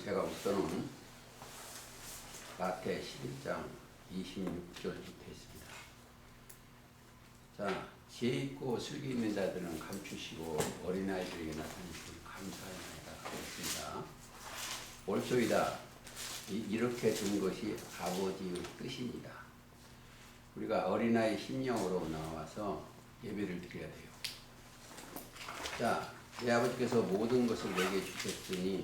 제가 우선은 마태 11장 26절부터 했습니다. 자, 지혜 있고 슬기 있는 자들은 감추시고 어린아이들에게 나타내시니 감사합니다. 그렇습니다. 옳소이다. 이렇게 된 것이 아버지의 뜻입니다. 우리가 어린아이 심령으로 나와서 예배를 드려야 돼요. 자, 내 아버지께서 모든 것을 내게 주셨으니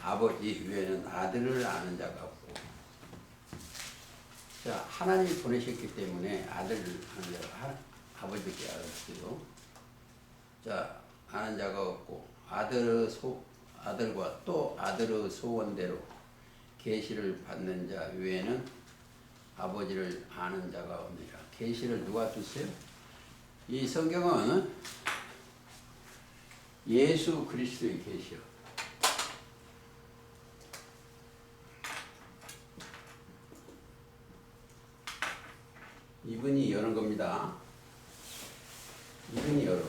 아버지 외에는 아들을 아는 자가 없고, 자, 하나님이 보내셨기 때문에 아들을 아는 자가 아버지께 알았어요. 자, 아는 자가 없고 아들과 또 아들의 소원대로 계시를 받는 자 외에는 아버지를 아는 자가 없느니라. 계시를 누가 줬어요? 이 성경은 예수 그리스도의 계시요. 이분이 여는 겁니다. 이분이 열어.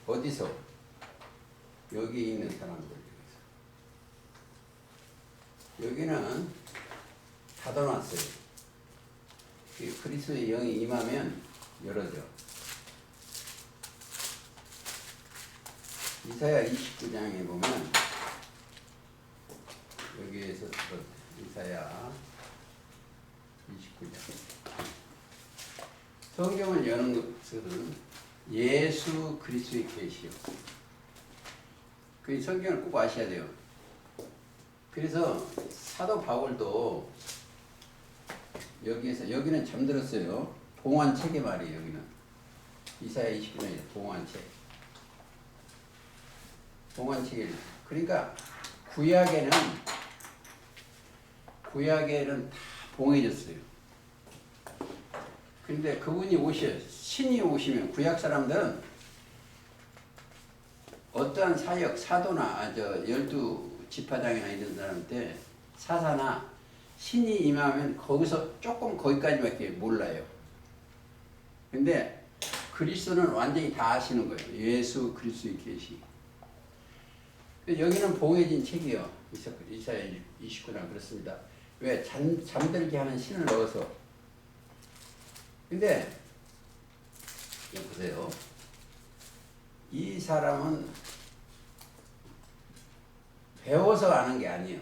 어디서? 여기 있는 사람들 중에서. 여기는 닫아놨어요. 그리스도의 영이 임하면 열어져. 이사야 29장에 보면 여기에서 이사야 29장 성경을 여는 것은 예수 그리스도의 계시요. 그 성경을 꼭 아셔야 돼요. 그래서 사도 바울도 여기는 잠들었어요. 봉환책의 말이에요. 여기는 이사야 29장에 봉환책. 봉환책이 그러니까 구약에는 다 봉해졌어요. 근데 그분이 신이 오시면 구약 사람들은 어떠한 사역, 사도나 12지파장이나 이런 사람한테 사사나 신이 임하면 거기서 조금 거기까지밖에 몰라요. 근데 그리스도는 완전히 다 아시는 거예요. 예수 그리스도의 계시. 여기는 봉해진 책이요. 이사야 29장 그렇습니다. 왜? 잠들게 하는 신을 넣어서. 근데 보세요. 이 사람은 배워서 아는 게 아니에요.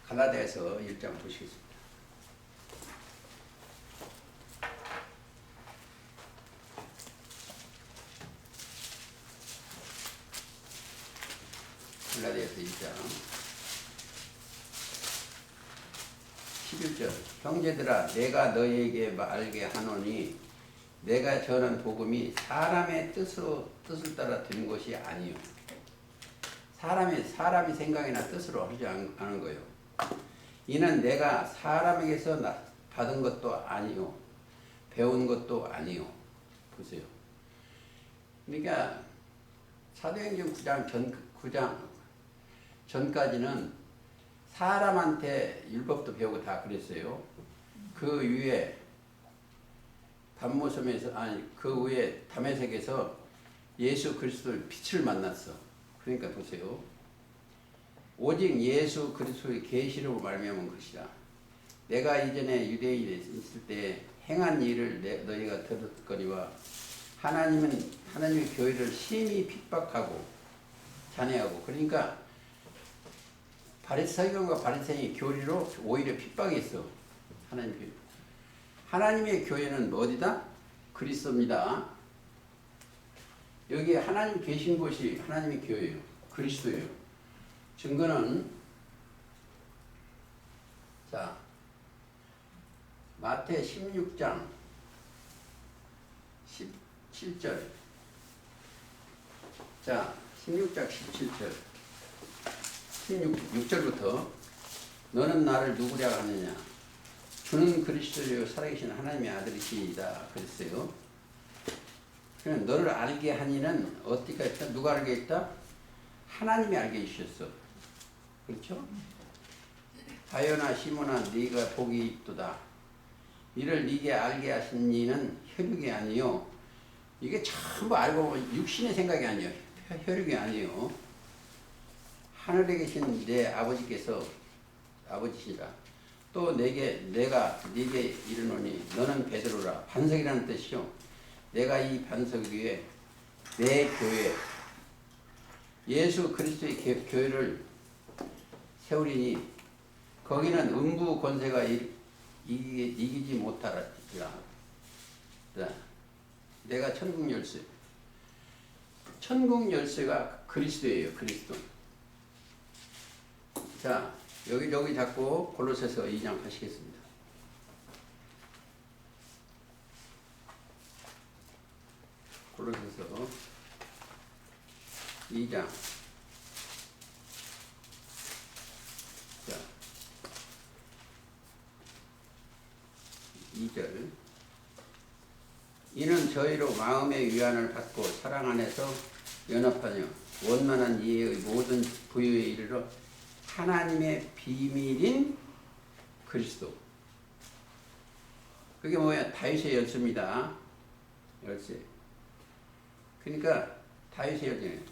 갈라디아서 1장 보시겠습니다. 갈라디아서 1장 11절 형제들아 내가 너희에게 말게 하노니 내가 전한 복음이 사람의 뜻을 따라 된 것이 아니요 사람이 생각이나 뜻으로 하지 않은 거예요. 이는 내가 사람에게서 받은 것도 아니요 배운 것도 아니요. 보세요. 그러니까 사도행전 9장 전까지는 사람한테 율법도 배우고 다 그랬어요. 그 위에 그 위에 담에색에서 예수 그리스도의 빛을 만났어. 그러니까 보세요. 오직 예수 그리스도의 계시로 말미암은 것이다. 내가 이전에 유대인에 있을 때 행한 일을 너희가 들었거니와 하나님의 교회를 심히 핍박하고 잔해하고, 그러니까 서기관과 바리새인의 교리로 오히려 핍박했어. 하나님의 교회는 어디다? 그리스도입니다. 여기에 하나님 계신 곳이 하나님의 교회예요. 그리스도예요. 증거는 자 마태 16장 17절. 자 16장 17절 16절부터 너는 나를 누구랴 하느냐 주는 그리스도요 살아계신 하나님의 아들이시다 그랬어요. 그럼 너를 알게 하니는 어떻게 했다? 누가 알게 했다? 하나님이 알게 해주셨어. 그렇죠? 바요나 시몬아 네가 복이 있도다. 이를 네게 알게 하신 이는 혈육이 아니요. 이게 전부 알고 보면 육신의 생각이 아니에요. 혈육이 아니요. 하늘에 계신 내 아버지께서 아버지시라. 또 내가 네게 이르노니 너는 베드로라. 반석이라는 뜻이요. 내가 이 반석 위에 내 교회 예수 그리스도의 교회를 세우리니 거기는 음부 권세가 이기지 못하리라. 내가 천국 열쇠. 천국 열쇠가 그리스도예요. 그리스도. 자, 여기 잡고 골로새서 2장 하시겠습니다. 골로새서 2장. 자, 2절. 이는 저희로 마음의 위안을 받고 사랑 안에서 연합하며 원만한 이해의 모든 부유에 이르러 하나님의 비밀인 그리스도. 그게 뭐야? 다윗의 열쇠입니다. 열쇠. 그러니까 다윗의 열쇠.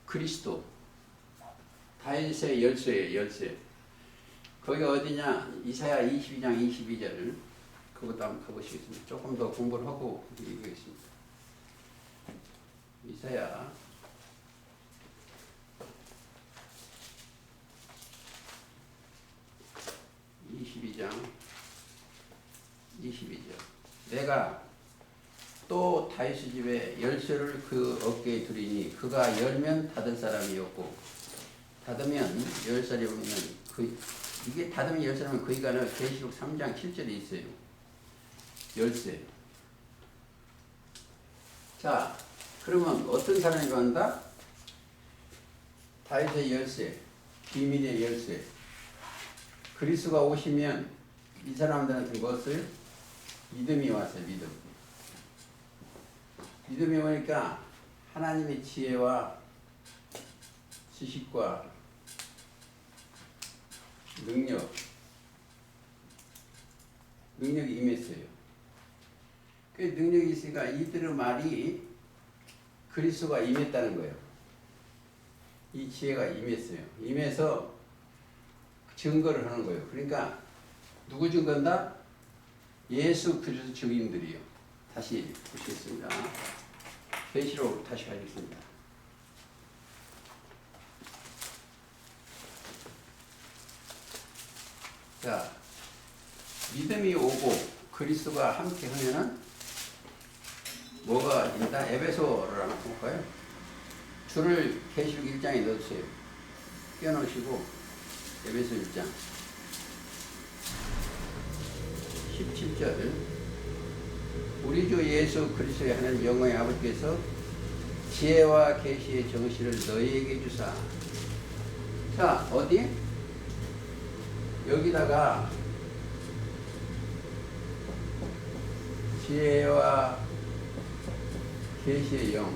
그리스도. 다윗의 열쇠예요. 열쇠. 거기 어디냐? 이사야 22장 22절. 그것도 한번 가보시겠습니다. 조금 더 공부를 하고 읽겠습니다. 이사야 22장 22절. 내가 또 다윗의 집에 열쇠를 그 어깨에 두리니 그가 열면 닫을 사람이 없고 닫으면 열 사람이 없는 이게 닫으면 열 사람은 그이가는 계시록 3장 7절에 있어요. 열쇠. 자, 그러면 어떤 사람이 간다? 다윗의 열쇠, 비밀의 열쇠. 그리스도가 오시면 이 사람들한테 무엇을? 믿음이 왔어요. 믿음이 오니까 하나님의 지혜와 지식과 능력이 임했어요. 그 능력이 있으니까 이들의 말이 그리스도가 임했다는 거예요. 이 지혜가 임했어요. 임해서 증거를 하는 거예요. 그러니까 누구 증거한다? 예수 그리스도 증인들이요. 다시 보시겠습니다. 계시록 다시 가겠습니다. 자, 믿음이 오고 그리스도가 함께 하면은 뭐가 있다? 에베소를 한번 볼까요? 줄을 계시록 1장에 넣어주세요. 껴놓으시고 에베소 1장 17절. 우리 주 예수 그리스도의 하나님 영광의 아버지께서 지혜와 계시의 정신을 너희에게 주사. 자, 어디? 여기다가 지혜와 계시의 영.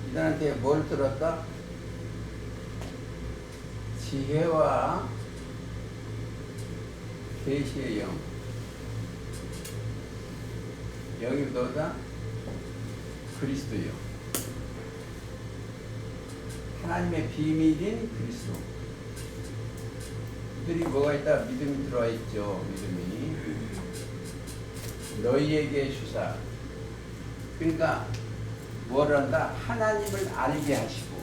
이들한테 뭘 들었다? 지혜와 계시의 영. 영이 뭐다? 그리스도요. 하나님의 비밀인 그리스도. 이들이 뭐가 있다? 믿음이 들어와 있죠. 믿음이. 너희에게 주사. 그러니까 뭘 한다? 하나님을 알게 하시고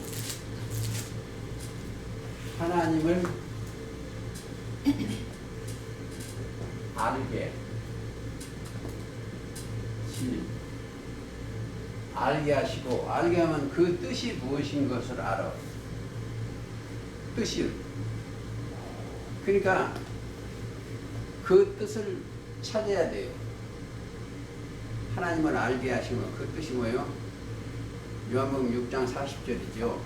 하나님을 알게 알게 하시고 알게 하면 그 뜻이 무엇인 것을 알아. 뜻이. 그러니까 그 뜻을 찾아야 돼요. 하나님을 알게 하시면 그 뜻이 뭐예요? 요한복음 6장 40절이죠.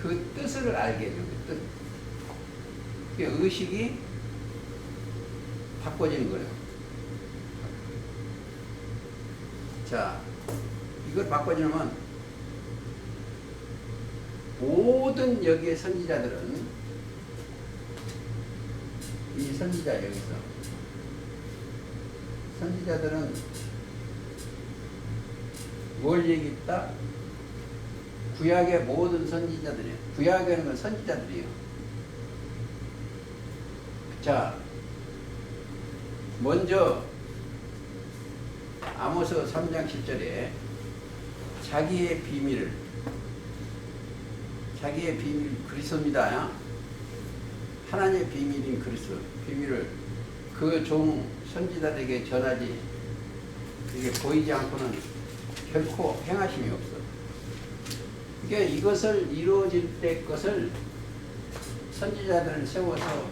그 뜻을 알게 돼요. 그 뜻. 그 의식이 바꿔지는 거예요. 자, 이걸 바꿔주면 모든 여기의 선지자들은 이 선지자 여기서 선지자들은 뭘 얘기했다? 구약의 모든 선지자들이에요. 구약에는 건 선지자들이에요. 자, 먼저 아모스 3장 10절에 자기의 비밀 그리스도입니다. 하나님의 비밀인 그리스도 비밀을 그 종 선지자들에게 전하지 이게 보이지 않고는 결코 행하심이 없어. 그러니까 이것을 이루어질 때 것을 선지자들을 세워서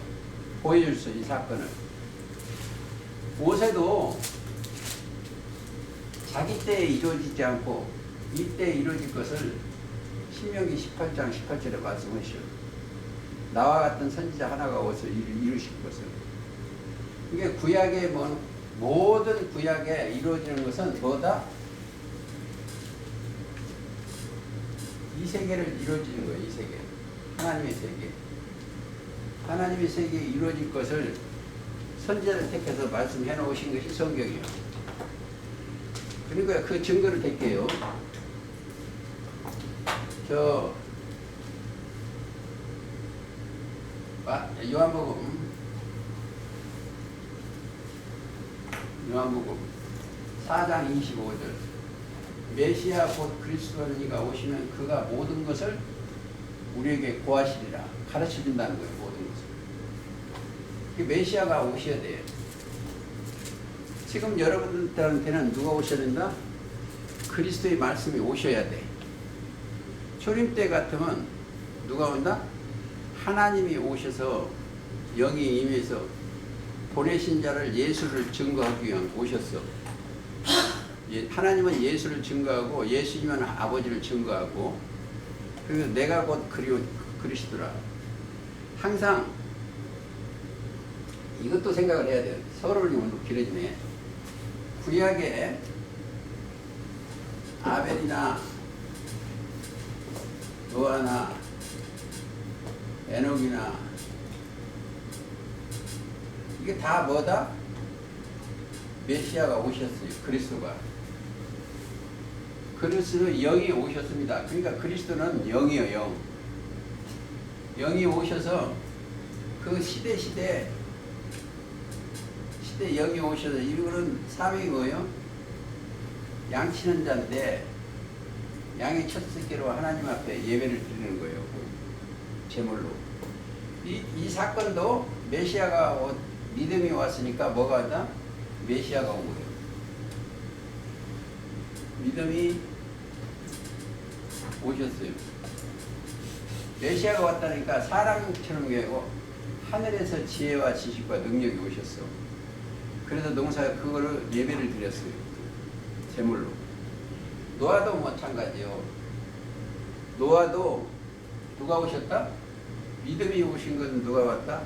보여줄 수 이 사건을. 모세도 자기 때에 이루어지지 않고 이때 이루어질 것을 신명기 18장 18절에 말씀하시오. 나와 같은 선지자 하나가 와서 이루실 것을. 이게 구약의 모든 구약에 이루어지는 것은 뭐다? 이 세계를 이루어지는 거예요. 이 세계. 하나님의 세계. 하나님의 세계에 이루어질 것을 선지자를 택해서 말씀해 놓으신 것이 성경이에요. 그러니까 그 증거를 댈게요. 요한복음 4장 25절. 메시아 곧 그리스도는 이가 오시면 그가 모든 것을 우리에게 고하시리라. 가르쳐준다는 거예요. 모든 것을. 메시아가 오셔야 돼요. 지금 여러분들한테는 누가 오셔야 된다? 그리스도의 말씀이 오셔야 돼. 초림 때 같으면 누가 온다? 하나님이 오셔서 영이 임해서 보내신 자를 예수를 증거하기 위해 오셨어. 하나님은 예수를 증거하고 예수님은 아버지를 증거하고 그리고 내가 곧 그리스도라. 항상 이것도 생각을 해야 돼요. 서론이 오늘 길어지네. 구약에 아벨이나 노아나 에녹이나 이게 다 뭐다? 메시아가 오셨어요. 그리스도가. 그리스도 영이 오셨습니다. 그러니까 그리스도는 영이에요. 영. 영이 오셔서 그 시대 영이 오셔서 이거는 사명이 뭐예요? 양치는 자인데 양의 첫 새끼로 하나님 앞에 예배를 드리는 거예요. 제물로. 이 사건도 메시아가 믿음이 왔으니까 뭐가 왔다? 메시아가 온 거예요. 믿음이 오셨어요. 메시아가 왔다니까 사람처럼 되고 하늘에서 지혜와 지식과 능력이 오셨어. 그래서 농사가 그거를 예배를 드렸어요. 제물로. 노아도 마찬가지요. 노아도 누가 오셨다? 믿음이 오신 건 누가 왔다?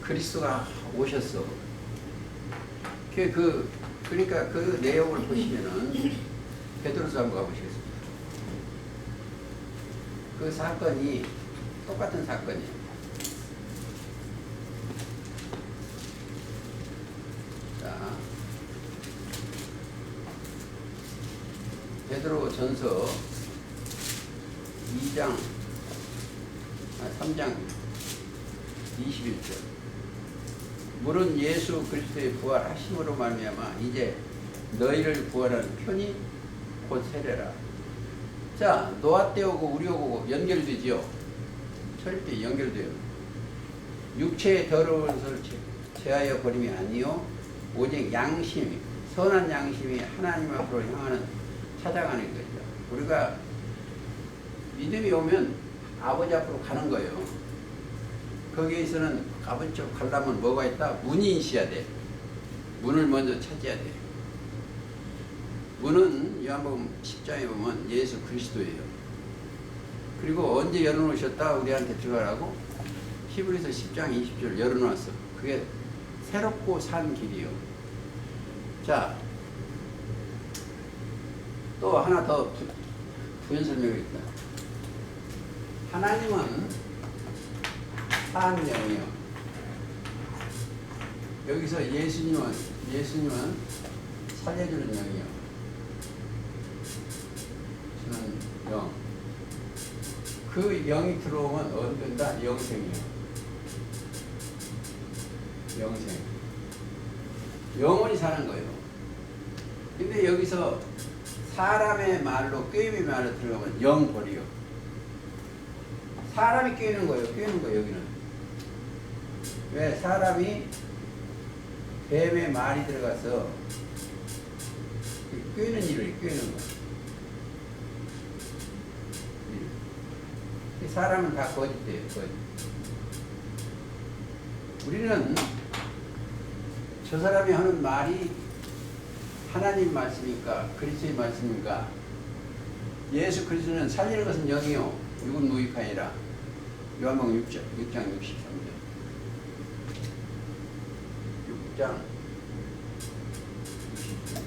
그리스도가 오셨어. 그러니까 그 내용을 보시면은 베드로서 한번 가보시겠습니다. 그 사건이 똑같은 사건이에요. 자, 베드로 전서 3장 21절. 물은 예수 그리스도의 부활하심으로 말미암아 이제 너희를 구하라는 편이 곧 세례라. 자, 노아 때 오고 우리 오고 연결되지요. 철저히 연결돼요. 육체의 더러운 것을 제하여 버림이 아니요 오직 양심, 선한 양심이 하나님 앞으로 향하는 찾아가는 거죠. 우리가 믿음이 오면 아버지 앞으로 가는 거예요. 거기에서는 아버지 쪽 가려면 뭐가 있다? 문이 있어야 돼. 문을 먼저 찾아야 돼. 문은 요한복음 10장에 보면 예수 그리스도예요. 그리고 언제 열어놓으셨다? 우리한테 들어가라고? 히브리서 10장 20절 열어놓았어. 그게 새롭고 산 길이요. 자, 또 하나 더 부연 설명이 있다. 하나님은 산 영이요. 여기서 예수님은 살려주는 영이요. 주는 영. 그 영이 들어오면 얻는다 영생이요. 영생. 영원히 사는 거예요. 근데 여기서 사람의 말로 꾀임의 말로 들어가면 영벌이요. 사람이 꾀는 거예요. 꾀는 거예요. 여기는. 왜? 사람이 뱀의 말이 들어가서 꾀는 일을 꾀는 거예요. 사람은 다 거짓돼요. 거짓. 우리는 저 사람이 하는 말이 하나님 말씀입니까? 그리스도의 말씀입니까? 예수 그리스도는 살리는 것은 영이요 육은 무익하니라. 요한복음 6장 63절. 6장 63절.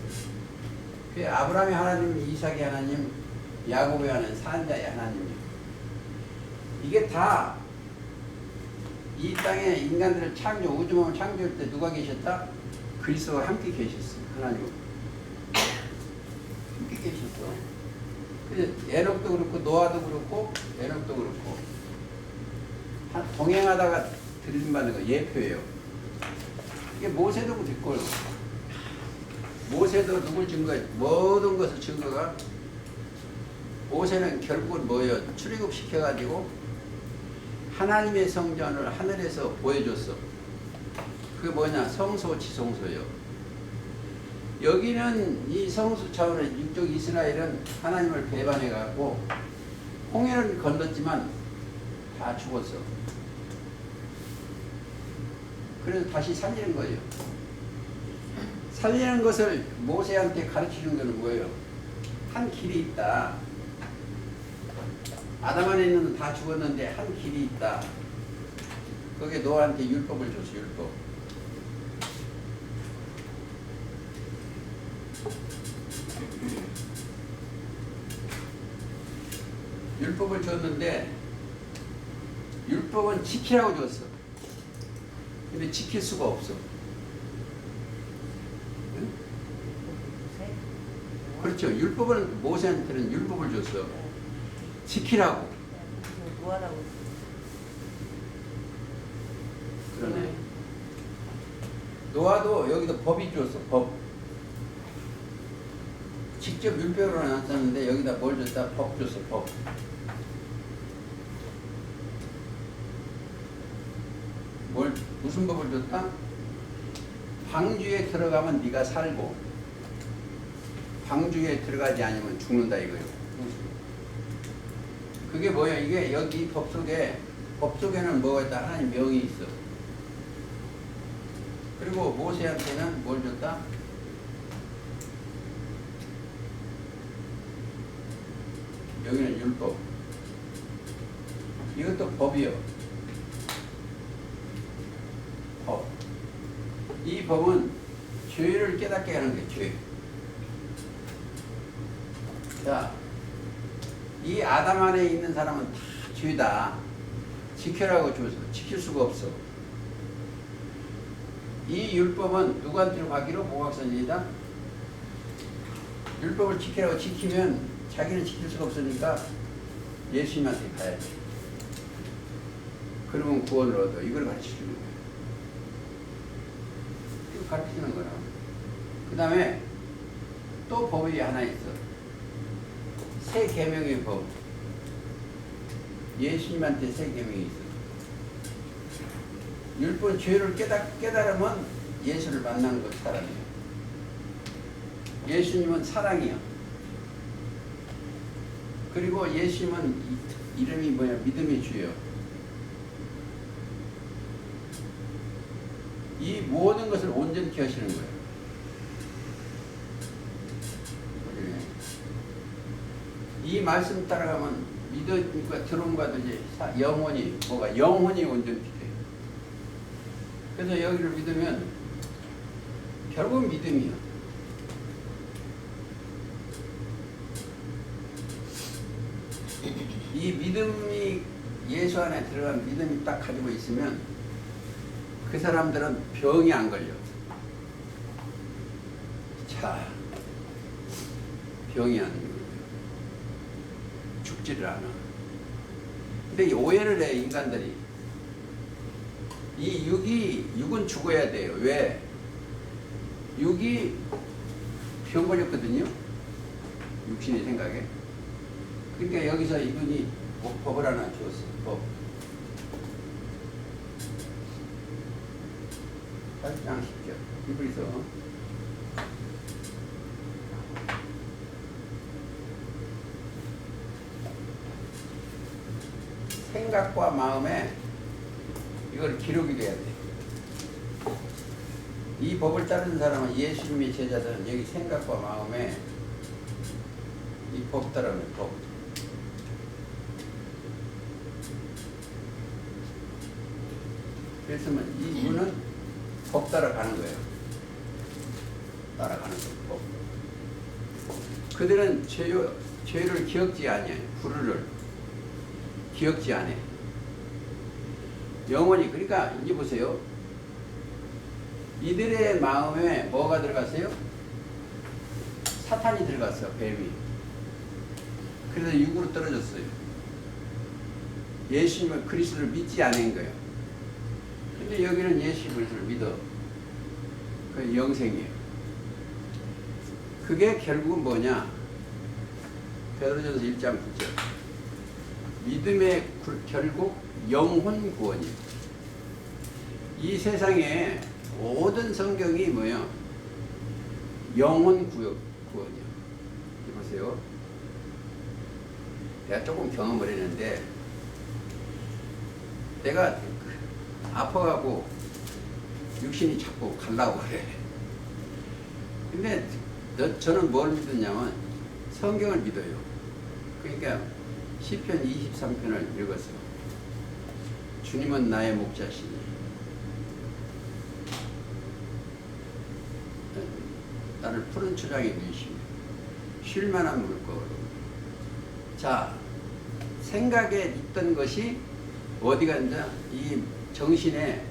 그 아브라함의 하나님, 이삭의 하나님, 야곱의 하나님, 산자의 하나님이요. 이게 다 이 땅에 인간들을 창조, 우주만을 창조할 때 누가 계셨다? 그리스도와 함께 계셨어요. 하나님 함께 계셨어. 그래서 에녹도 그렇고 노아도 그렇고 에녹도 그렇고 동행하다가 들림받는 거 예표예요. 이게 모세도 그랬고 모세도 누굴 증거해? 모든 것을 증거가 모세는 결국은 뭐예요? 출애굽시켜가지고 하나님의 성전을 하늘에서 보여줬어. 그게 뭐냐? 성소 지성소예요. 여기는 이 성소 차원의 육적 이스라엘은 하나님을 배반해갖고 홍해를 건넜지만 다 죽었어. 그래서 다시 살리는 거예요. 살리는 것을 모세한테 가르치는 것은 뭐예요? 한 길이 있다. 아담 안에 있는 다 죽었는데 한 길이 있다. 거기에 노아한테 율법을 줬어. 율법. 율법을 줬는데 율법은 지키라고 줬어. 근데 지킬 수가 없어. 응? 그렇죠. 율법은 모세한테는 율법을 줬어. 지키라고. 뭐하라고? 그러네. 노아도 여기도 법이 줬어. 법. 직접 율법으로 나눴었는데 여기다 뭘 줬다? 법 줬어. 법. 무슨 법을 줬다? 방주에 들어가면 네가 살고 방주에 들어가지 않으면 죽는다 이거예요. 그게 뭐야? 이게 여기 법 속에는 뭐가 있다? 하나님 명이 있어. 그리고 모세한테는 뭘 줬다? 여기는 율법. 이것도 법이요. 법. 이 법은 죄를 깨닫게 하는 게 죄. 자, 이 아담 안에 있는 사람은 다 죄다. 지켜라고 줘서 지킬 수가 없어. 이 율법은 누구한테로 가기로? 모각선지이다. 율법을 지키라고 지키면 자기는 지킬 수가 없으니까 예수님한테 가야지. 그러면 구원을 얻어. 이걸 가르쳐주는 거야. 이거 가르치는 거야. 그 다음에 또 법이 하나 있어. 새 계명의 법. 예수님한테 새 계명이 있어. 율법 죄를 깨달으면 예수를 만나는 것 사람이에요. 예수님은 사랑이요. 그리고 예수님은 이름이 뭐야? 믿음의 주요. 이 모든 것을 온전히 하시는 거예요. 이 말씀 따라가면 믿으니까 들어온가 이제 영혼이 뭐가 영혼이 온전히 돼. 그래서 여기를 믿으면 결국 믿음이야. 이 믿음이 예수 안에 들어간 믿음이 딱 가지고 있으면 그 사람들은 병이 안 걸려. 자, 병이 안 걸려. 죽지를 않아. 근데 이 오해를 해 인간들이. 이 육은 죽어야 돼요. 왜? 육이 병 걸렸거든요. 육신의 생각에. 그러니까 여기서 이분이 법을 하나 주었어. 법. 8장 10절. 히브리서. 생각과 마음에 이걸 기록이 돼야 돼. 이 법을 따르는 사람은 예수님의 제자들은 여기 생각과 마음에 이 법 따르는 법. 그래서 이분은 법 따라가는 거예요. 따라가는 법. 그들은 죄를 기억지 아니에요. 불의를 기억지 않아. 영원히. 그러니까 이제 보세요. 이들의 마음에 뭐가 들어갔어요? 사탄이 들어갔어. 뱀이. 그래서 육으로 떨어졌어요. 예수님은 그리스도를 믿지 않은 거예요. 근데 여기는 예수 그리스도를 믿어. 그 영생이에요. 그게 결국은 뭐냐? 베드로전서 1장 9절. 믿음의 결국 영혼 구원이에요. 이 세상에 모든 성경이 뭐예요? 영혼 구원이에요. 보세요. 내가 조금 경험을 했는데, 내가 아파가고 육신이 자꾸 가려고 그래. 근데 저는 뭘 믿었냐면 성경을 믿어요. 그러니까 시편 23편을 읽었어요. 주님은 나의 목자시니 나를 푸른 초장에 누이시며 쉴만한 물고기로. 자, 생각에 있던 것이 어디가 이제 이 정신에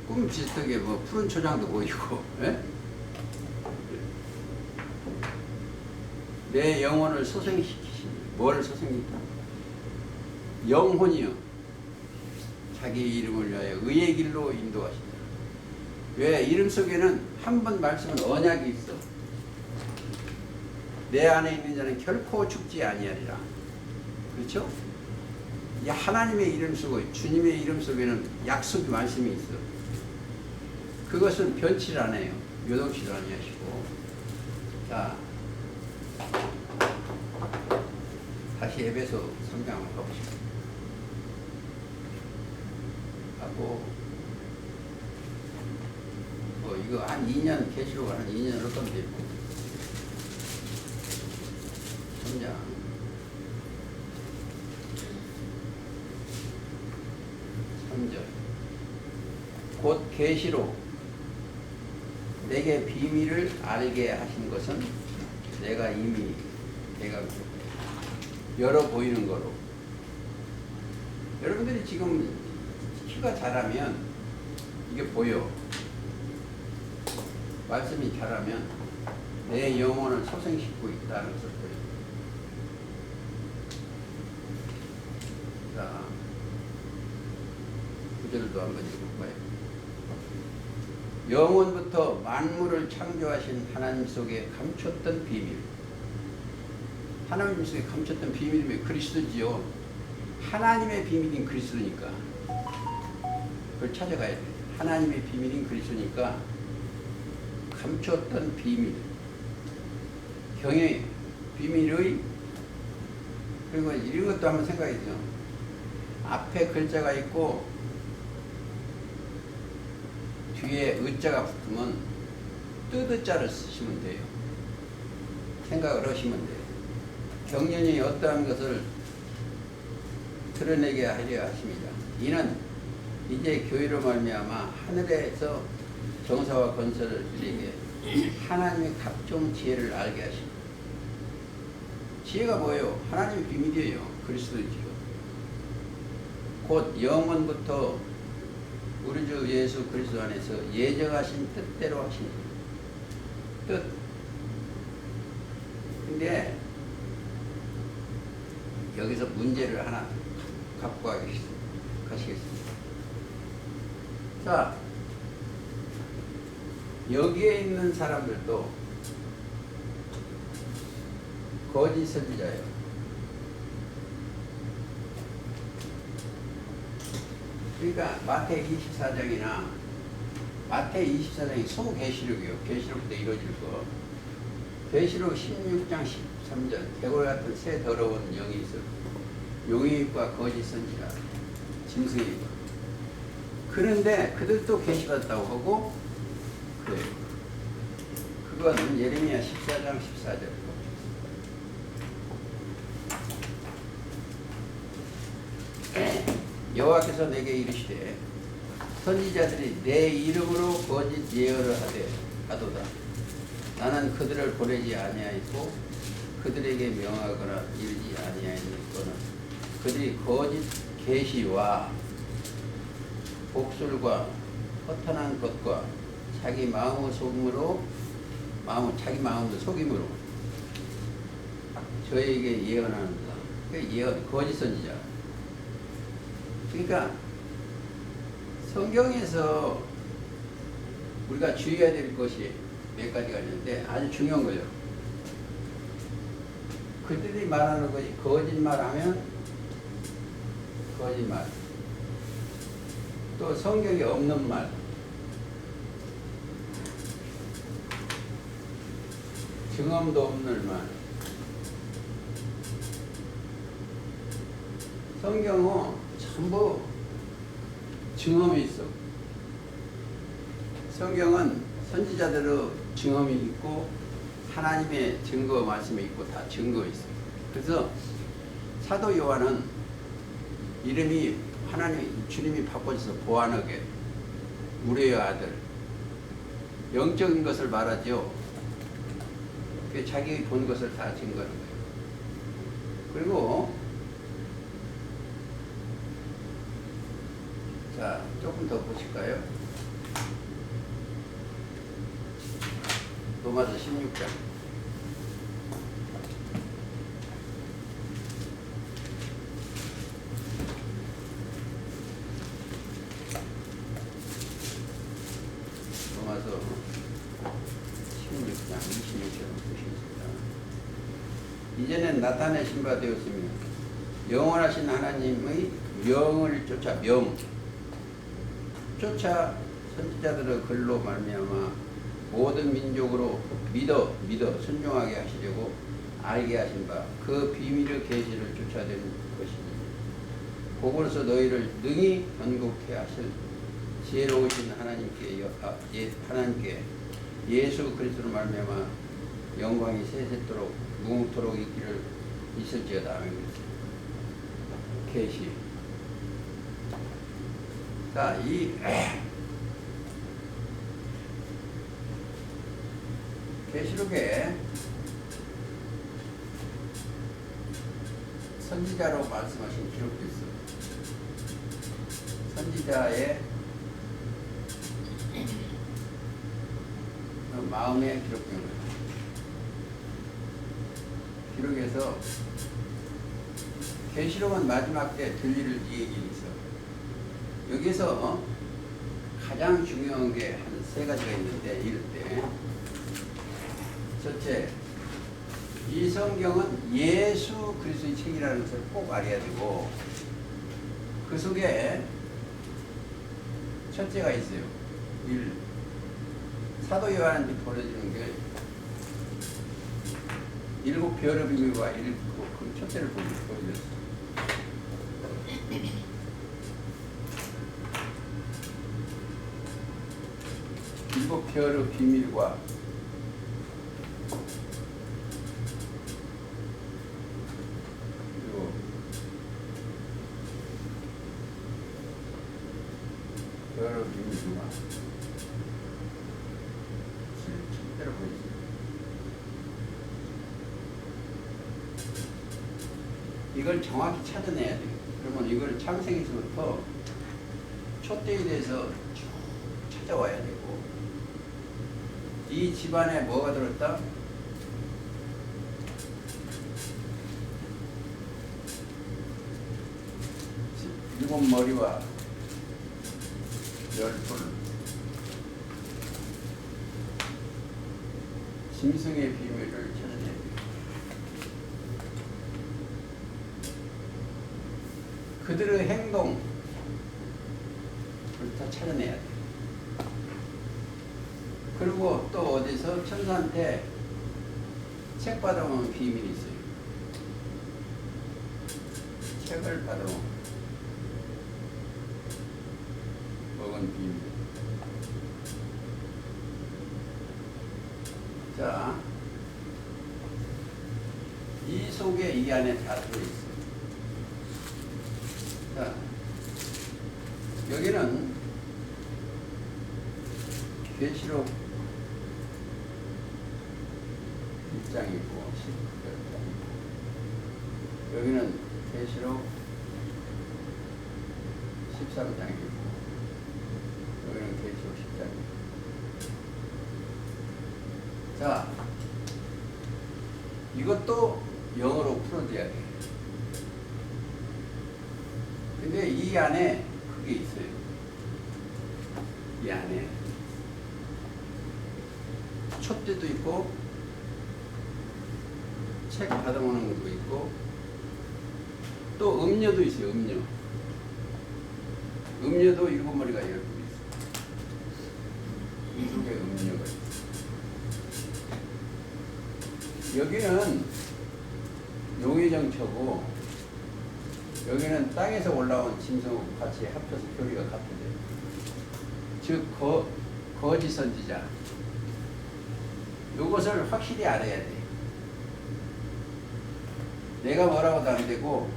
꿈 비슷하게 뭐 푸른 초장도 보이고, 에? 내 영혼을 소생시키시니. 뭘 소생시키다? 영혼이요. 자기 이름을 위하여 의의 길로 인도하신다. 왜? 이름 속에는 한 번 말씀은 언약이 있어. 내 안에 있는 자는 결코 죽지 아니하리라. 그렇죠? 이 하나님의 이름 속에, 주님의 이름 속에는 약속의 말씀이 있어. 그것은 변치를 안 해요. 요동치도 아니하시고. 자, 다시 에베소 3장 한번 가보시죠. 하고, 이거 한 2년, 계시록 한 2년을 어떤 데 있고. 3장. 곧 계시로 내게 비밀을 알게 하신 것은 내가 이미 열어 보이는 거로. 여러분들이 지금 키가 자라면 이게 보여. 말씀이 자라면 내 영혼을 소생시키고 있다는 것을 보여. 자, 구절도 한번 읽어볼까요? 영원부터 만물을 창조하신 하나님 속에 감췄던 비밀. 하나님 속에 감췄던 비밀이 그리스도지요. 하나님의 비밀인 그리스도니까 그걸 찾아가야 돼. 하나님의 비밀인 그리스도니까 감췄던 비밀, 경외, 비밀의. 그리고 이런 것도 한번 생각해보죠. 앞에 글자가 있고 뒤에 의자가 붙으면 뜻의자를 쓰시면 돼요. 생각을 하시면 돼요. 경륜이 어떠한 것을 드러내게 하려 하십니다. 이는 이제 교회로 말미암아 하늘에서 정사와 건설을 이루게 하나님의 각종 지혜를 알게 하십니다. 지혜가 뭐예요? 하나님의 비밀이에요. 그리스도지요. 곧 영원부터 우리 주 예수 그리스도 안에서 예정하신 뜻대로 하신 뜻. 근데 여기서 문제를 하나 갖고 가시겠습니다. 자, 여기에 있는 사람들도 거짓 선지자예요. 그러니까 마태 24장이나 마태 24장이 소계시록이에요. 계시록도 이루어질 거. 계시록 16장 13절 개골 같은 새 더러운 영이 있어. 용의과 거짓 선지자 짐승이고. 그런데 그들도 계시받았다고 하고 그래요. 그거는 예레미야 14장 14절. 여호와께서 내게 이르시되 선지자들이 내 이름으로 거짓 예언을 하도다. 나는 그들을 보내지 아니하였고 그들에게 명하거나 이르지 아니하였거늘 그들이 거짓 계시와 복술과 허탄한 것과 자기 마음의 속임으로 자기 마음의 속임으로 저에게 예언하는다. 예언 거짓 선지자. 그러니까 성경에서 우리가 주의해야 될 것이 몇 가지가 있는데 아주 중요한 거예요. 그들이 말하는 것이 거짓말하면 거짓말, 또 성경에 없는 말, 증언도 없는 말. 성경은 전부 증언이 있어. 성경은 선지자들의 증언이 있고 하나님의 증거 말씀이 있고 다 증거 있어요. 그래서 사도 요한은 이름이 주님이 바꿔줘서 보아너게 우리의 아들, 영적인 것을 말하죠. 자기 본 것을 다 증거하는 거예요. 그리고 자, 조금 더 보실까요? 로마서 16장. 로마서 16장 26절 보시겠습니다. 이제는 나타내신 바 되었으며 영원하신 하나님의 명을 쫓아 선지자들의 글로 말미암아 모든 민족으로 믿어 순종하게 하시려고 알게 하신 바 그 비밀의 계시를 쫓아낸 것이니 그곳에서 너희를 능히 건국해 하실 지혜로우신 하나님께 예수 그리스도로 말미암아 영광이 세세토록 무궁토록 있을지어다. 아멘. 계시. 자, 이 계시록에 선지자로 말씀하신 기록도 있어. 선지자의 마음에 기록된 거예요. 기록에서 계시록은 마지막 때 들릴 얘기 있어. 여기서 가장 중요한 게 한 세 가지가 있는데 이럴 때 첫째, 이 성경은 예수 그리스도의 책이라는 것을 꼭 알아야 되고 그 속에 첫째가 있어요. 1. 사도 요한한테 보내주는 게 7 별의 비밀과 그 첫째를 보여줬어요. 일곱 별의 비밀과 그리고 별의 비밀과 첫째를 보여줬어요. 이걸 정확히 찾아내야 돼요. 그러면 이걸 창세기서부터 촛대에 대해서 쭉 찾아와야 되고 이 집안에 뭐가 들었다? 일곱 머리와 열불 짐승의 비밀을 찾아내야 돼. 그들의 행동을 다 찾아내야 돼. 그리고 또 어디서 천사한테 책 받아오는 비밀이 있어요. 책을 받아오는 먹은 비밀. 자, 이 속에 이 안에 다 들어있어요. 자, 여기는 계시록 1장이고 10장, 여기는 계시록 13장이고 여기는 계시록 10장이고. 자, 이것도 영어로 풀어줘야 돼. 근데 이 안에 그게 있어요. 이 안에 촛대도 있고 책 받아오는 것도 있고 또 음료도 있어요. 음료도 일곱 머리가 열고 있어요. 이 속에 음료가 있어요. 여기는 용의 정처고 여기는 땅에서 올라온 짐승하고 같이 합쳐서 교리가 같은데, 즉 거짓 선지자. 이것을 확실히 알아야 돼. 내가 뭐라고도 안 되고.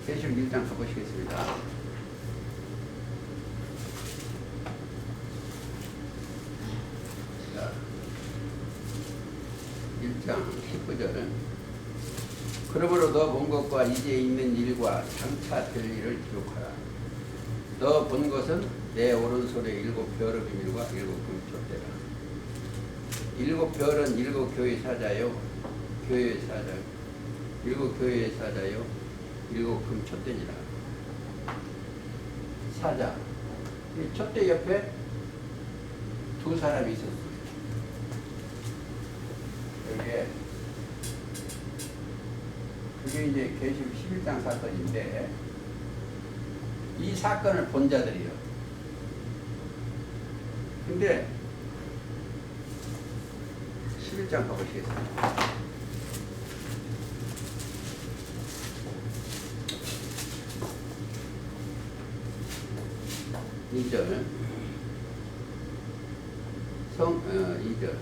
계시록 1장 가보시겠습니다. 자, 1장 19절. 그러므로 너 본 것과 이제 있는 일과 장차 될 일을 기록하라. 너 본 것은 내 오른손에 일곱 별의 비밀과 일곱 금촛대라. 일곱 별은 일곱 교회 사자요, 교회의 사자. 일곱 교회의 사자요, 일곱 금촛대니라. 사자. 이 촛대 옆에 두 사람이 있었어요. 여기에 그게 이제 계시록 11장 사건인데, 이 사건을 본 자들이요. 근데 11장 가보시겠습니다. 이 2절. 2절.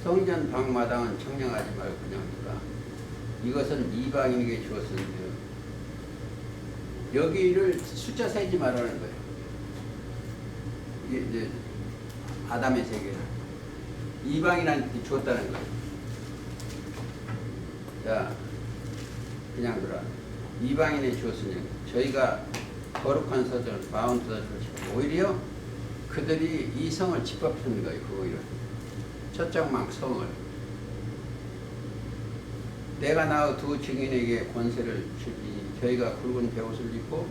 성전 방마당은 청량하지 말고 그냥 두라. 이것은 이방인에게 주었으며, 여기를 숫자 세지 말라는 거예요. 이게 이제 아담의 세계를 이방인한테 주었다는 거예요. 자, 그냥 두라. 이방인에 주었으니 저희가 거룩한 서절, 마운트를 치고, 오히려 그들이 이 성을 짓밟는 거예요. 그 오히려 첫장막 성을. 내가 나의 두 증인에게 권세를 주니 저희가 굵은 베옷을 입고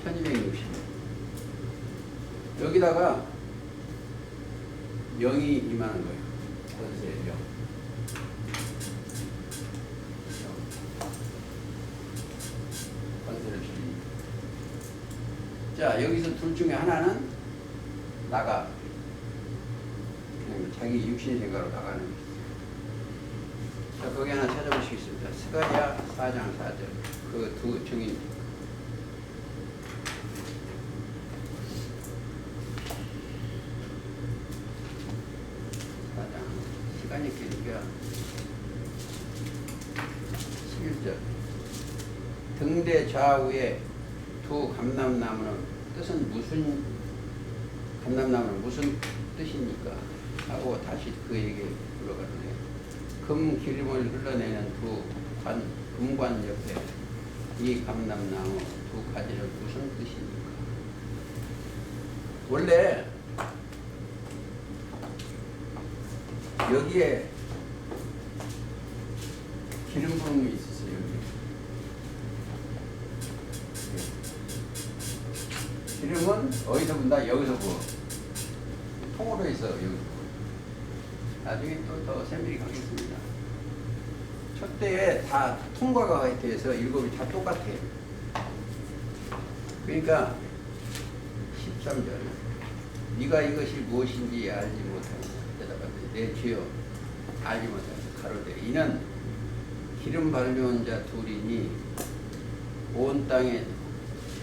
1260. 여기다가 영이 임하는 거예요. 권세의 영. 권세를 주니. 자, 여기서 둘 중에 하나는 나가. 그냥 자기 육신의 생각으로 나가는 거예요. 자, 거기 하나 찾아보시겠습니다. 스가랴 4장 4절. 그 두 증인. 4장. 시간이 길니까 11절. 등대 좌우에 두 감람나무는 뜻은 무슨, 감람나무는 무슨 뜻입니까? 하고 다시 그에게 물어가는데, 금 기름을 흘러내는 두 금관 옆에 이 감람나무 두 가지는 무슨 뜻입니까? 원래 여기에 기름 부음이 있었어요. 여기. 기름은 어디서 분다? 여기서 부어. 통으로 해서 여기서 부어. 나중에 또 더 세밀히 가겠습니다. 첫 때에 다 통과가 돼서 일곱이 다 똑같아요. 그러니까 13절 네가 이것이 무엇인지 알지 못하느냐 대답하되 내 주여 알지 못하느냐 가로되 이는 기름 발려온 자 둘이니 온 땅에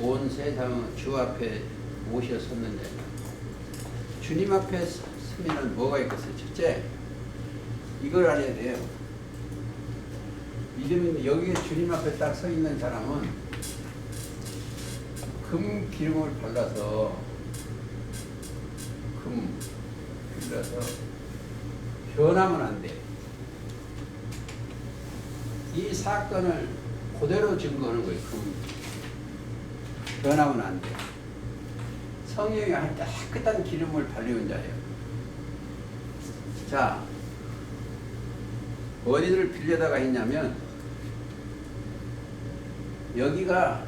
온 세상의 주 앞에 모셔 섰는데 주님 앞에 서면은 뭐가 있겠어요? 첫째 이걸 알아야 돼요. 믿음 여기에 주님 앞에 딱 서 있는 사람은 금 기름을 발라서 변하면 안 돼. 이 사건을 그대로 증거하는 거예요. 변하면 안 돼. 성령이 한 깨끗한 기름을 발려온 자예요. 자, 어디를 빌려다가 했냐면 여기가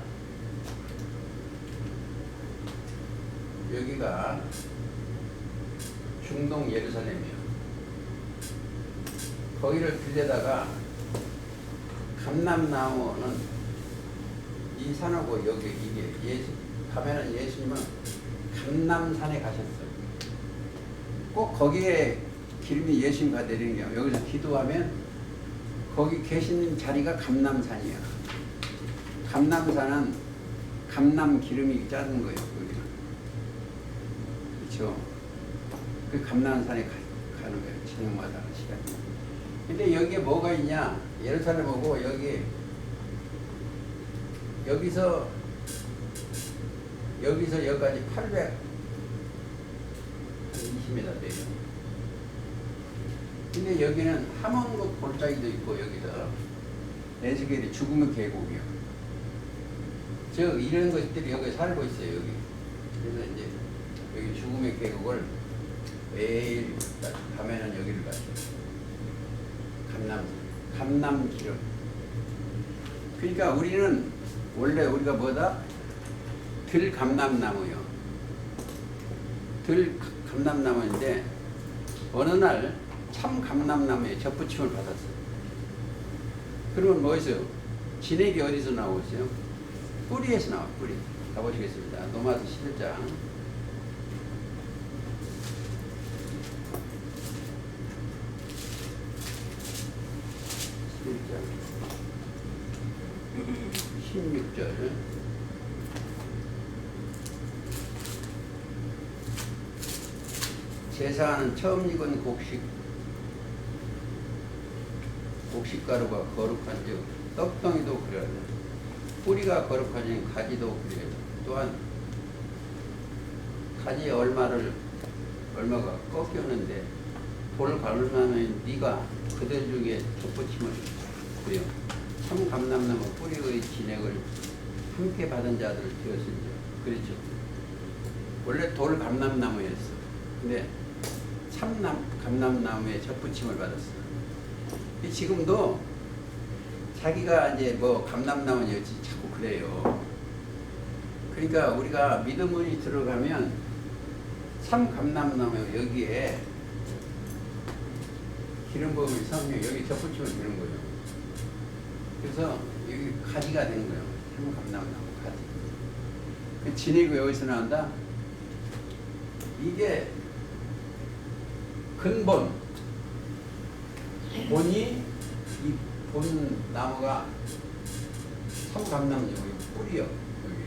중동 예루살렘이에요. 거기를 빌려다가 감람나무는 이 산하고 여기 이게 가면은 예수님은 감람산에 가셨어요. 꼭 거기에 기름이 예수님과 내리는 게 아니라 여기서 기도하면 거기 계시는 자리가 감람산이야. 감람산은 감람 기름이 짜는 거예요. 거기는. 그렇죠? 그 감람산에 가는 거예요. 저녁마다 시간. 근데 여기에 뭐가 있냐? 예루살렘 오고 여기서 여기까지 820m 돼요. 근데 여기는 하몬국 골짜기도 있고 여기서 에스겔이 죽음의 계곡이요. 이런 것들이 여기 살고 있어요. 여기. 그래서 이제 여기 죽음의 계곡을 매일 가면은 여기를 가죠. 감람기름. 그러니까 우리는 원래 우리가 뭐다? 들감람나무요. 들감람나무인데 어느 날 참 감람나무에 접붙임을 받았어요. 그러면 뭐였어요? 진액이 어디서 나오겠어요? 뿌리에서 나와. 뿌리. 가보시겠습니다. 노마스 11장. 16절 제사하는 처음 익은 곡식가루가 거룩한즉 떡덩이도 그래야 뿌리가 거룩하니 가지도 그래야 또한 가지 얼마가 꺾였는데 돌 갈르면 네가 그들 중에 덧붙임을 구여 참 감람나무 뿌리의 진액을 함께 받은 자들 되었습니다. 그렇죠. 원래 돌 감람나무였어. 근데 참 감람나무에 덧붙임을 받았어. 지금도 자기가 이제 뭐 감람나무였지 자꾸 그래요. 그러니까 우리가 믿음이 들어가면 참 감람나무 여기에 기름 부음이 성령 여기 덧붙임을 주는 거예요. 그래서 여기 가지가 된 거예요. 참 감람나무 가지. 그 진액이 여기서 나온다. 이게 근본 본이 이 본 나무가 참 감람나무 여기 뿌리요. 여기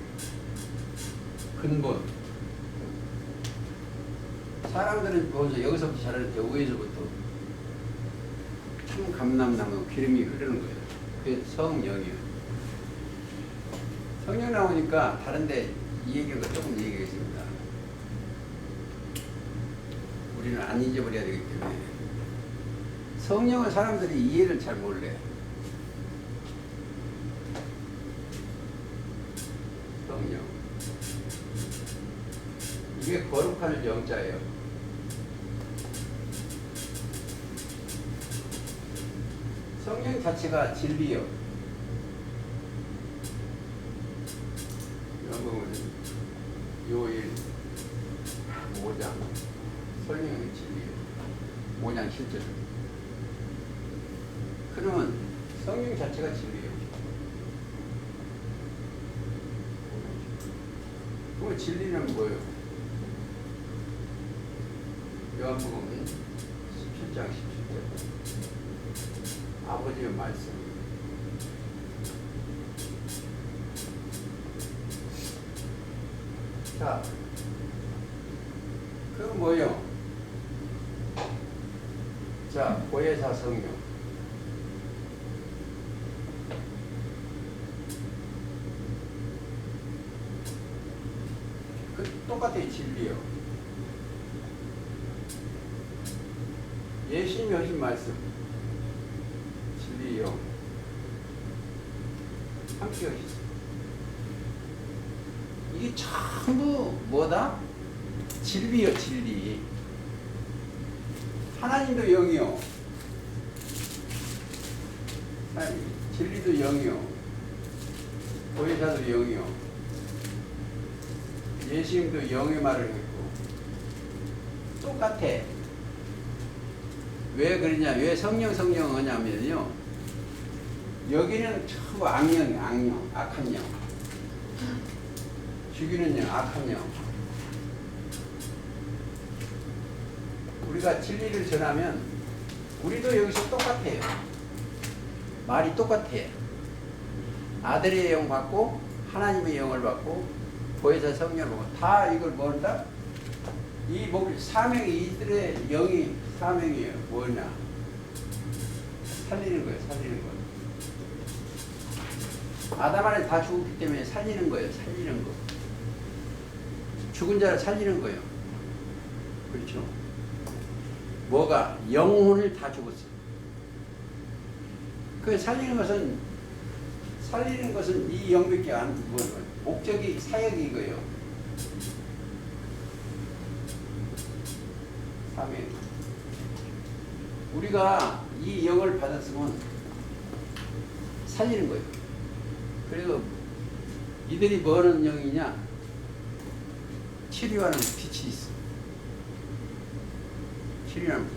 근본. 사람들은 보면서 여기서부터 자라는데 위에서부터 참 감람나무 기름이 흐르는 거예요. 그게 성령이에요. 성령 나오니까 다른데 이 얘기가 조금 얘기하겠습니다. 우리는 안 잊어버려야 되기 때문에 성령은 사람들이 이해를 잘 못해. 성령 이게 거룩할 영자예요. 성령 자체가 진리요. 요 실제로. 그러면 성령 자체가 진리예요. 그럼 진리는 뭐예요? 요한복음 17장 17절 아버지의 말씀. 자, 그건 뭐예요? 자, 보혜사 성령. 그 똑같아요, 진리요. 예수님이 하신 말씀, 진리요. 함께 하셨어요. 이게 전부 뭐다? 진리요, 진리. 하나님도 영이요. 진리도 영이요. 보혜사도 영이요. 예수님도 영의 말을 했고. 똑같아. 왜 그러냐? 왜 성령 하냐면요. 여기는 전부 악령이야, 악령, 악한 영. 죽이는 영, 악한 영. 우리가 진리를 전하면 우리도 여기서 똑같아요. 말이 똑같아요. 아들의 영 받고 하나님의 영을 받고 보혜사 성령을 받고 다 이걸 뭐한다? 이 사명이 이들의 영이 사명이에요. 뭐냐? 살리는 거예요. 살리는 거. 아담 안에 다 죽었기 때문에 살리는 거예요. 살리는 거. 죽은 자를 살리는 거예요. 그렇죠? 뭐가? 영혼을 다 죽었어요. 그 살리는 것은 이 영밖에 안, 목적이, 사역이 이거예요. 사명. 우리가 이 영을 받았으면 살리는 거예요. 그리고 이들이 뭐하는 영이냐? 치료하는 빛이 있어. 치료하는 것.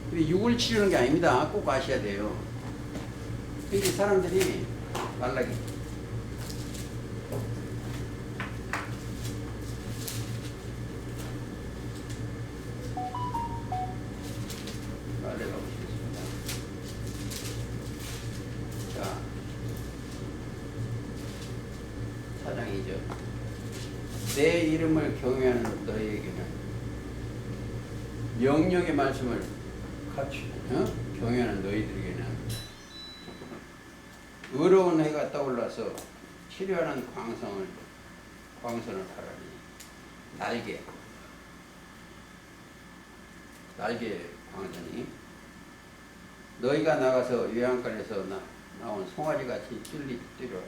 근데 육을 치료하는 게 아닙니다. 꼭 아셔야 돼요. 근데 사람들이 말라기. 말려가 보시겠습니다. 자, 4장이죠. 내 이름을 경외하는 너희에게는 명령의 말씀을 경외하는 너희들에게는 의로운 해가 떠올라서 치료하는 광선을 바라니 날개 광선이 너희가 나가서 외양간에서 나온 송아지같이 뛰리라.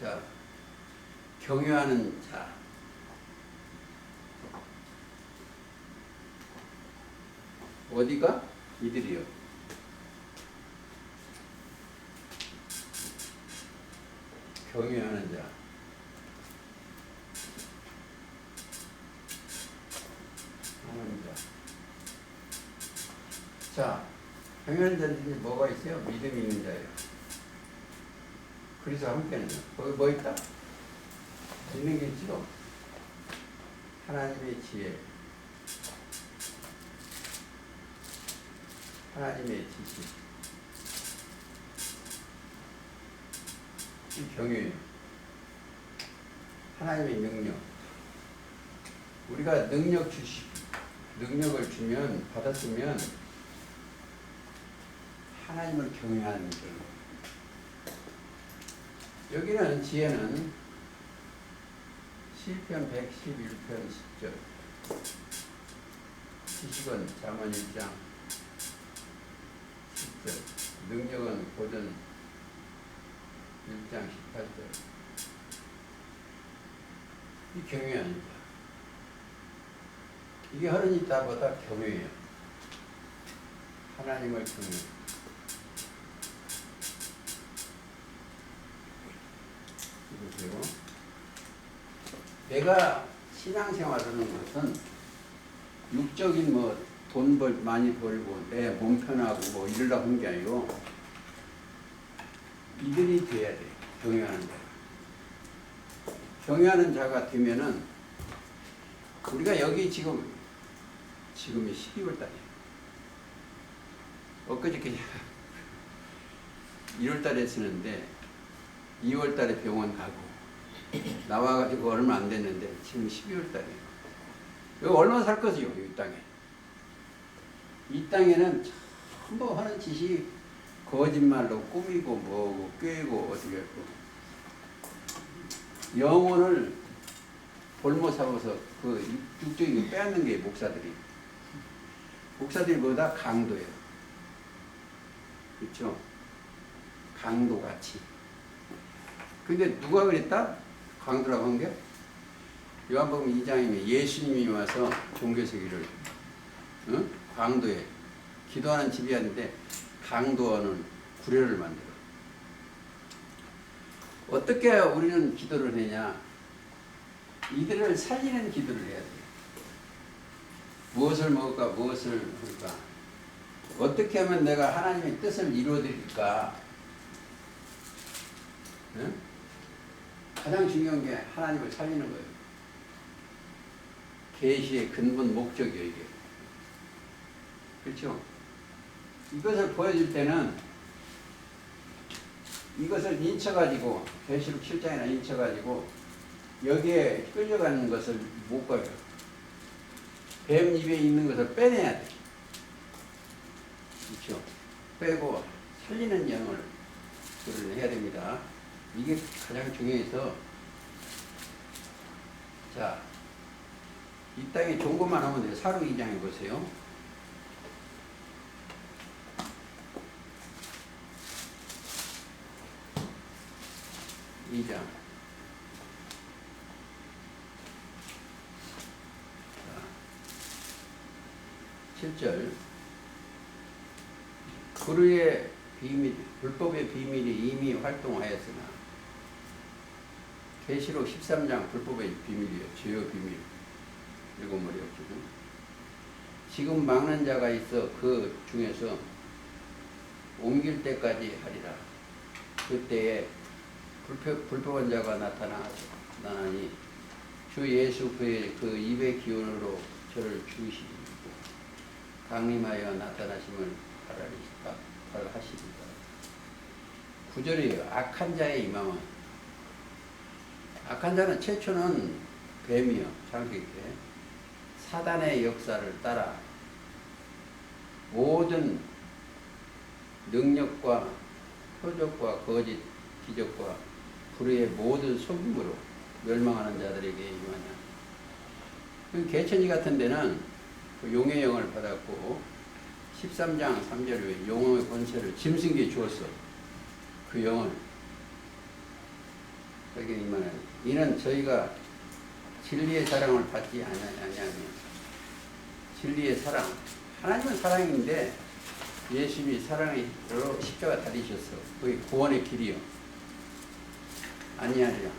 자, 경외하는 자. 어디가? 이들이요. 경외하는 자. 하는 자. 자, 경외하는 자들이 뭐가 있어요? 믿음이 있는 자예요. 그래서 함께는 거기 뭐 있다? 있는 게 있죠. 하나님의 지혜, 하나님의 지식, 이 경외, 하나님의 능력. 우리가 능력을 주면, 받았으면 하나님을 경외하는 거예요. 여기는 지혜는 시편 111편 10절, 지식은 잠언 1장 10절, 능력은 고전 1장 18절. 이 경외합니다. 이게 하느님 따보다 경외해요. 하나님을 경외해요. 그리고 내가 신앙생활 하는 것은 육적인 뭐 돈 많이 벌고 내 몸 편하고 뭐 이러려고 하는 게 아니고 이들이 돼야 돼. 경영하는 자가. 경영하는 자가 되면은 우리가 여기 지금이 12월 달이에요. 엊그저께 1월 달에 쓰는데 2월 달에 병원 가고 나와가지고 얼마 안 됐는데 지금 12월 달이에요. 여기 얼마 살 거지요, 이 땅에. 이 땅에는 전부 하는 짓이 거짓말로 꾸미고 뭐고 꿰고 어떻게 하고 영혼을 볼모 삼아서 그 육적인 거 빼앗는 게 목사들이 뭐다? 강도예요. 그렇죠? 강도같이. 근데 누가 그랬다? 강도라고 한 게? 요한복음 2장이면 예수님이 와서 종교세계를 강도에 기도하는 집이었는데 강도하는 구례를 만들어. 어떻게 우리는 기도를 하냐? 이들을 살리는 기도를 해야 돼요. 무엇을 먹을까? 무엇을 할까? 어떻게 하면 내가 하나님의 뜻을 이루어드릴까? 응? 가장 중요한 게 하나님을 살리는 거예요. 계시의 근본 목적이에요, 이게. 그렇죠? 이것을 보여줄 때는 이것을 인쳐가지고 계시록 7장이나 인쳐가지고 여기에 끌려가는 것을 못 가요. 뱀 입에 있는 것을 빼내야 돼. 그렇죠? 빼고 살리는 영을 해야 됩니다. 이게 가장 중요해서 자, 이 땅에 좋은 것만 하면 돼요. 사록 2장에 보세요. 자, 7절 그루의 비밀, 불법의 비밀이 이미 활동하였으나 계시록 13장 불법의 비밀이에요. 죄의 비밀. 일곱 머리 없거든. 지금 막는 자가 있어 그 중에서 옮길 때까지 하리라. 그때에 불법한 자가 나타나니 주 예수 그의 그 입의 기운으로 저를 주시리고 강림하여 나타나심을 바라시리다. 9절이에요. 악한 자의 임함은 악한 자는 최초는 뱀이요. 장기게 사단의 역사를 따라 모든 능력과 표적과 거짓 기적과 불의의 모든 속임으로 멸망하는 자들에게 임하냐. 개천지 같은 데는 그 용의 영을 받았고 13장 3절에 용의 권세를 짐승에게 주었어. 그 영을 그에게 임하냐. 이는 저희가 진리의 사랑을 받지 아니하며 진리의 사랑. 하나님은 사랑인데 예수님이 사랑으로 십자가 달리셨어. 그게 구원의 길이요. 아니하리라.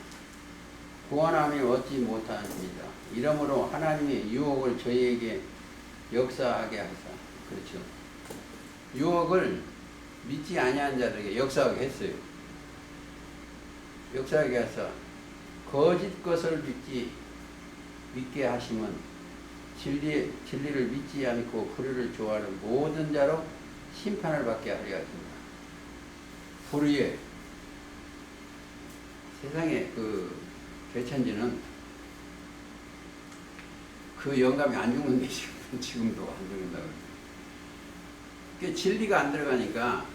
구원함이 얻지 못하십니다. 이러므로 하나님의 유혹을 저희에게 역사하게 하사. 그렇죠. 유혹을 믿지 아니한 자들에게 역사하게 했어요. 역사하게 하사 거짓 것을 믿게 하시면 진리를 믿지 않고 불의를 좋아하는 모든 자로 심판을 받게 하려 하십니다. 불의에 세상에 그 개천지는 그 영감이 안 죽는데 지금도 안 죽는다고. 그게 진리가 안 들어가니까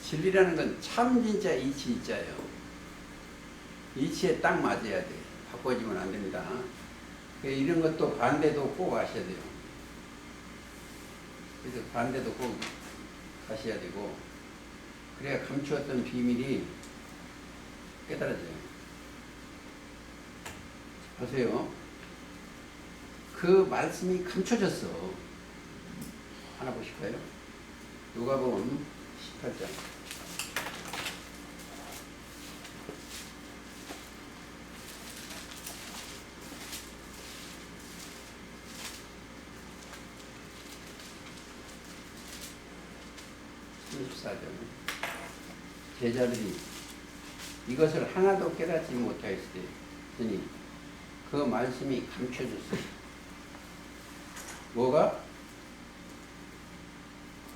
진리라는 건 참 진짜 이치 있자예요. 이치에 딱 맞아야 돼. 바꿔지면 안 됩니다. 이런 것도 반대도 꼭 아셔야 돼요. 그래서 반대도 꼭 가셔야 되고 그래야 감추었던 비밀이 깨달아져요. 보세요. 그 말씀이 감춰졌어. 하나 보실까요? 누가복음 18장. 34절. 제자들이 이것을 하나도 깨닫지 못하였으니 그 말씀이 감춰졌어요. 뭐가?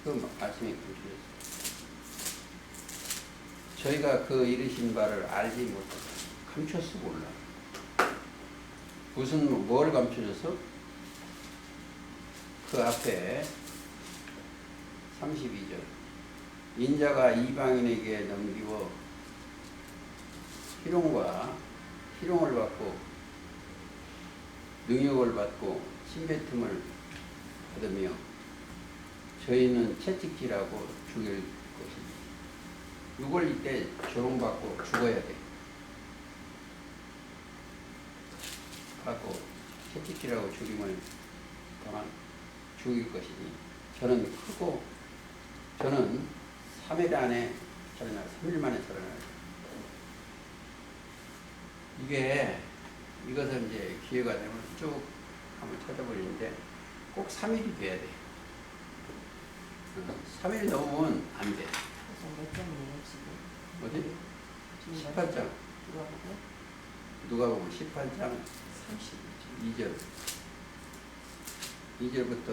그 말씀이 감춰졌어요. 저희가 그 이르신 바를 알지 못하고 감췄어 몰라. 무슨 뭘 감춰줘서? 그 앞에 32절 인자가 이방인에게 넘기워 희롱을 받고 능욕을 받고 침뱉음을 받으며 저희는 채찍질하고 죽일 것입니다. 누굴 이때 조롱받고 죽어야 돼. 받고 채찍질하고 죽임을 당한 죽일 것이니 저는 크고 저는 3일 안에 살아나 3일 만에 살아나요. 이것은 이제 기회가 되면 쭉 한번 찾아보는데 꼭 3일이 돼야 돼. 3일 넘으면 안 돼. 몇 장이에요 지금? 어디? 18장. 누가 보면 18장 32절. 2절부터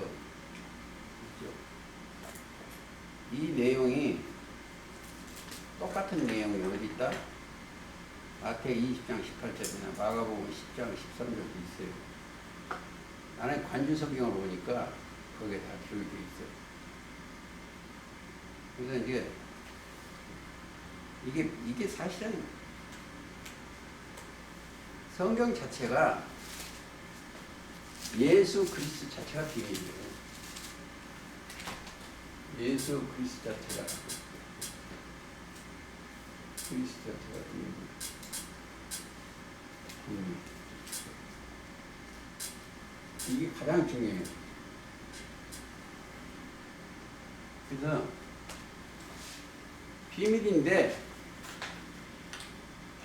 이 내용이 똑같은 내용이 어디 있다? 마태 20장 18절이나 마가복음 10장 13절도 있어요. 나는 관주 성경을 보니까 거기에 다 기록이 되어 있어요. 그래서 이게 사실은 성경 자체가 예수 그리스도 자체가 비밀이에요. 예수 그리스도 자체가 비밀이에요. 이게 가장 중요해요. 그래서 비밀인데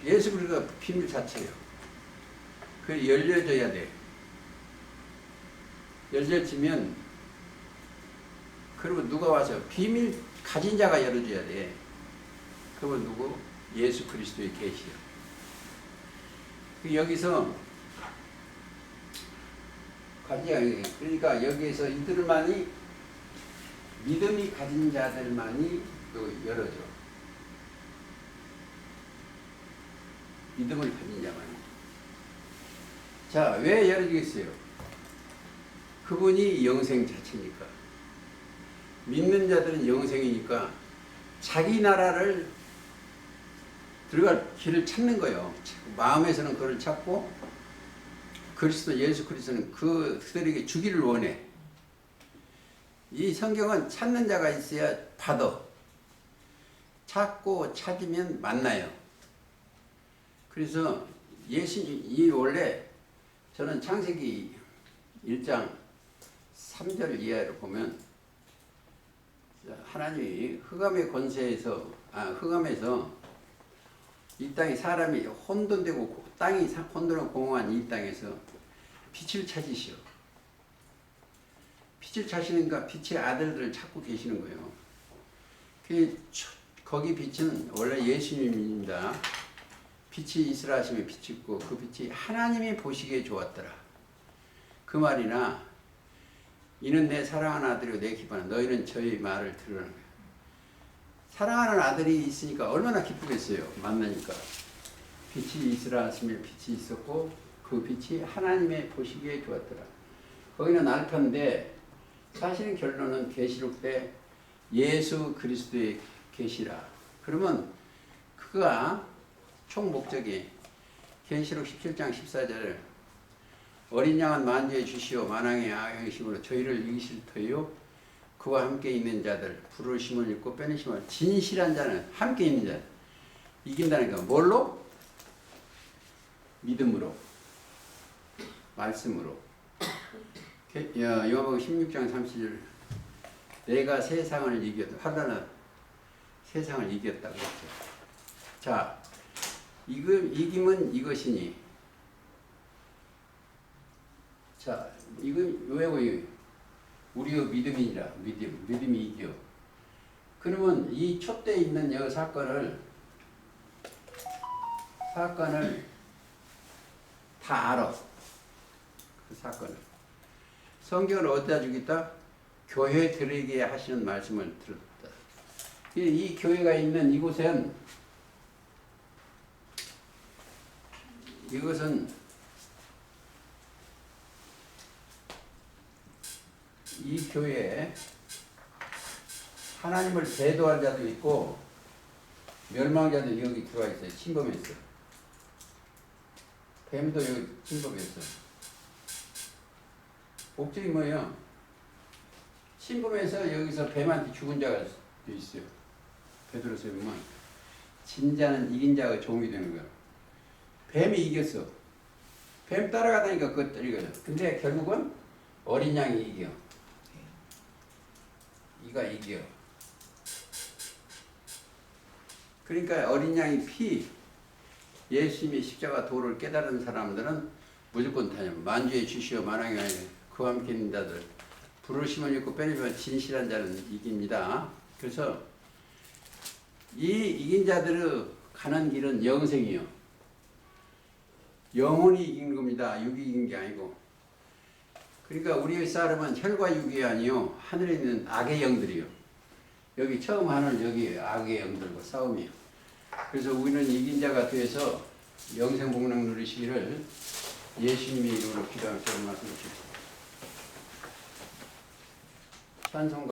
예수 그리스도가 비밀 자체예요. 그게 열려져야 돼. 열려지면 그러면 누가 와서 비밀 가진 자가 열어줘야 돼. 그러면 누구? 예수 그리스도의 계시야. 여기서 그러니까 여기에서 이들만이 믿음이 가진 자들만이 열어줘. 믿음을 가진 자만이. 자, 왜 열어주겠어요? 그분이 영생 자체니까. 믿는 자들은 영생이니까 자기 나라를 들어갈 길을 찾는 거예요. 마음에서는 그걸 찾고 그리스도 예수 그리스도는 그들에게 주기를 원해. 이 성경은 찾는 자가 있어야 받아. 찾고 찾으면 만나요. 그래서 이 원래 저는 창세기 1장 3절 이하를 보면 하나님이 흑암에서 이 땅에 사람이 혼돈되고 땅이 혼돈하고 공허한 이 땅에서 빛을 찾으시오. 빛을 찾으니까 빛의 아들들을 찾고 계시는 거예요. 거기 빛은 원래 예수님입니다. 빛이 있으라 하시면 빛이 있고 그 빛이 하나님이 보시기에 좋았더라. 그 말이나 이는 내 사랑하는 아들이고 내 기뻐하는 너희는 저희 말을 들으라는 거예요. 사랑하는 아들이 있으니까 얼마나 기쁘겠어요. 만나니까. 빛이 있으라 하시면 빛이 있었고 그 빛이 하나님의 보시기에 좋았더라. 거기는 알파인데 사실은 결론은 계시록 때 예수 그리스도의 계시라. 그러면 그가 총 목적이 계시록 17장 14절 어린 양은 만주에 주시오 만왕의 아형심으로 저희를 이기실 터이요 그와 함께 있는 자들 부르심을 읽고 빼내심을 진실한 자는 함께 있는 자 이긴다는 건 뭘로? 믿음으로 말씀으로. 요한복음 16장 30절 내가 세상을 이겼다. 하나는 세상을 이겼다 그랬죠. 자, 이김은 이것이니. 자, 이건 왜 우리의 믿음이니라. 믿음이 이겨. 그러면 이 촛대에 있는 이 사건을 다 알아. 그 사건을. 성경을 어디다 주겠다? 교회에 들에게 하시는 말씀을 들었다. 이 교회가 있는 이곳은 이것은 이 교회에 하나님을 배도한 자도 있고 멸망자도 여기 들어와 있어요. 침범했어요. 뱀도 여기 침범했어요. 목적이 뭐예요? 침범해서 여기서 뱀한테 죽은 자가 있어요. 베드로서에 보면 진자는 이긴 자가 종이 되는 거야. 뱀이 이겼어. 뱀 따라가다니까 그것 때리거든. 근데 결국은 어린 양이 이겨. 이가 이겨. 그러니까 어린 양의 피, 예수님의 십자가 도를 깨달은 사람들은 무조건 다녀. 만주의 주시오 만왕의 왕이여 그와 함께 있는 자들 부르심을 입고 빼내면 진실한 자는 이깁니다. 그래서 이 이긴 자들의 가는 길은 영생이요. 영혼이 이긴 겁니다. 육이 이긴 게 아니고. 그러니까 우리의 싸움은 혈과 육이 아니요 하늘에 있는 악의 영들이요. 여기 처음 하늘 여기 악의 영들과 싸움이요. 그래서 우리는 이긴 자가 되어서 영생 복락 누리시기를 예수님의 이름으로 기도하면서 말씀드립니다. 찬송